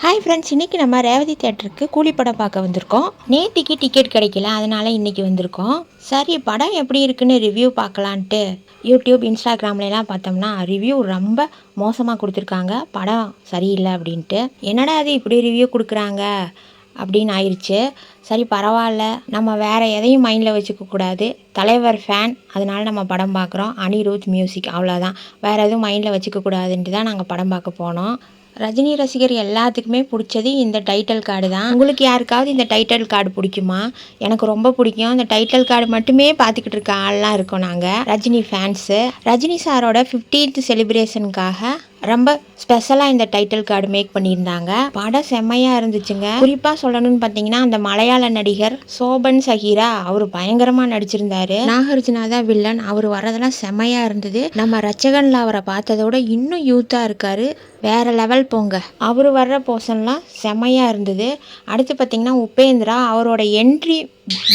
Hi friends, இன்றைக்கி நம்ம ரேவதி தேட்டருக்கு கூலி படம் பார்க்க வந்திருக்கோம். நேத்திக்கு டிக்கெட் கிடைக்கல, அதனால் இன்றைக்கி வந்திருக்கோம். சரி, படம் எப்படி இருக்குன்னு ரிவ்யூ பார்க்கலான்ட்டு யூடியூப் இன்ஸ்டாகிராம்லாம் பார்த்தோம்னா ரிவ்யூ ரொம்ப மோசமாக கொடுத்துருக்காங்க. படம் சரியில்லை அப்படின்ட்டு. என்னடா அது இப்படி ரிவ்யூ கொடுக்குறாங்க அப்படின்னு ஆயிடுச்சு. சரி பரவாயில்ல, நம்ம வேறு எதையும் மைண்டில் வச்சுக்கக்கூடாது. தலைவர் ஃபேன், அதனால் நம்ம படம் பார்க்குறோம். அனிருத் மியூசிக், அவ்வளோதான். வேறு எதுவும் மைண்டில் வச்சுக்கக்கூடாதுன்ட்டு தான் நாங்கள் படம் பார்க்க போனோம். ரஜினி ரசிகர் எல்லாத்துக்குமே பிடிச்சது இந்த டைட்டில் கார்டு தான். உங்களுக்கு யாருக்காவது இந்த டைட்டில் கார்டு பிடிக்குமா? எனக்கு ரொம்ப பிடிக்கும். இந்த டைட்டில் கார்டு மட்டுமே பார்த்துக்கிட்டு இருக்க ஆள்லாம் இருக்கோம் நாங்கள், ரஜினி ஃபேன்ஸு. ரஜினி சாரோட 50th செலிப்ரேஷனுக்காக ரொம்ப ஸ்பெஷலாக இந்த டைட்டில் கார்டு மேக் பண்ணியிருந்தாங்க. படம் செம்மையாக இருந்துச்சுங்க. குறிப்பாக சொல்லணும்னு பார்த்தீங்கன்னா, அந்த மலையாள நடிகர் சோபன் சஹீரா, அவர் பயங்கரமாக நடிச்சிருந்தாரு. நாகார்ஜுனா தான் வில்லன். அவர் வர்றதெல்லாம் செம்மையாக இருந்தது. நம்ம ரச்சகனில் அவரை பார்த்ததோட இன்னும் யூத்தாக இருக்காரு. வேறு லெவல் போங்க. அவர் வர்ற போர்ஷன்லாம் செம்மையாக இருந்தது. அடுத்து பார்த்திங்கன்னா உபேந்திரா, அவரோட என்ட்ரி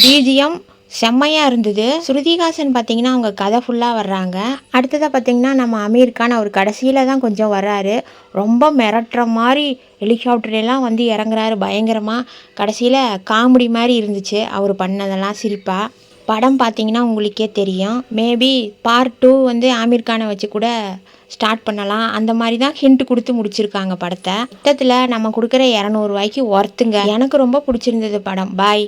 பிஜிஎம் செம்மையாக இருந்தது. ஸ்ருதிஹாசன் பார்த்திங்கன்னா அவங்க கதை ஃபுல்லாக வர்றாங்க. அடுத்ததாக பார்த்திங்கன்னா நம்ம அமீர் கான், அவர் கடைசியில் தான் கொஞ்சம் வர்றாரு. ரொம்ப மிரட்டுற மாதிரி ஹெலிகாப்டர்லாம் வந்து இறங்குறாரு பயங்கரமாக. கடைசியில் காமெடி மாதிரி இருந்துச்சு அவர் பண்ணதெல்லாம், சிரிப்பாக. படம் பார்த்திங்கன்னா உங்களுக்கே தெரியும். மேபி பார்ட் 2 வந்து ஆமீர் கானை வச்சு கூட ஸ்டார்ட் பண்ணலாம். அந்த மாதிரி தான் ஹிண்ட் கொடுத்து முடிச்சிருக்காங்க படத்தை. மொத்தத்தில் நம்ம கொடுக்குற 200 ரூபாய்க்கு ஒர்த்துங்க. எனக்கு ரொம்ப பிடிச்சிருந்தது படம். பாய்.